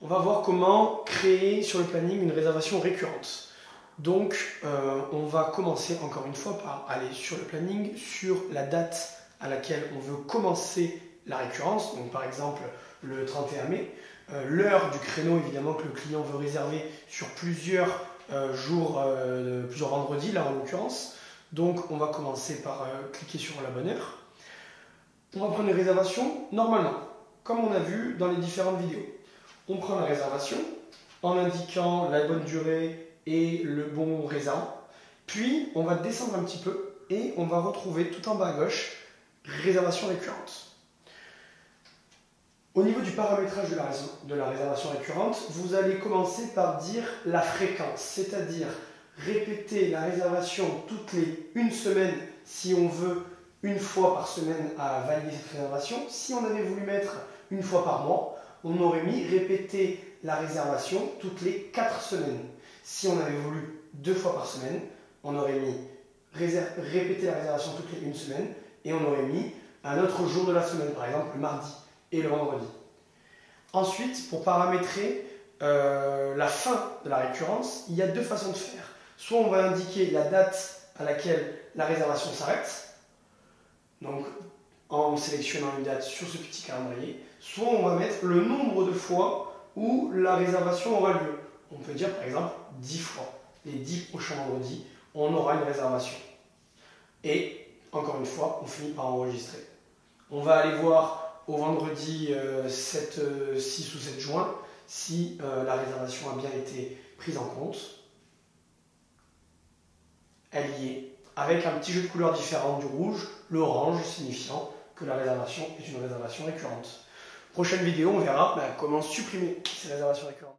On va voir comment créer sur le planning une réservation récurrente. Donc, on va commencer encore une fois par aller sur le planning, sur la date à laquelle on veut commencer la récurrence, donc par exemple le 31 mai, l'heure du créneau évidemment que le client veut réserver sur plusieurs jours, plusieurs vendredis là en l'occurrence. Donc on va commencer par cliquer sur la bonne heure. On va prendre une réservation normalement, comme on a vu dans les différentes vidéos. On prend la réservation en indiquant la bonne durée et le bon réservant. Puis on va descendre un petit peu et on va retrouver tout en bas à gauche réservation récurrente. Au niveau du paramétrage de la réservation récurrente, vous allez commencer par dire la fréquence, c'est-à-dire répéter la réservation toutes les 1 semaine si on veut une fois par semaine à valider cette réservation. Si on avait voulu mettre une fois par mois, on aurait mis répéter la réservation toutes les 4 semaines. Si on avait voulu 2 fois par semaine, on aurait mis répéter la réservation toutes les 1 semaine et on aurait mis un autre jour de la semaine, par exemple le mardi et le vendredi. Ensuite, pour paramétrer la fin de la récurrence, il y a 2 façons de faire. Soit on va indiquer la date à laquelle la réservation s'arrête, donc en sélectionnant une date sur ce petit calendrier, soit on va mettre le nombre de fois où la réservation aura lieu. On peut dire par exemple 10 fois. Les 10 prochains vendredis, on aura une réservation. Et encore une fois, on finit par enregistrer. On va aller voir au vendredi 6 ou 7 juin si la réservation a bien été prise en compte. Elle y est, avec un petit jeu de couleurs différentes, du rouge, l'orange signifiant que la réservation est une réservation récurrente. Prochaine vidéo, on verra comment supprimer ces réservations récurrentes.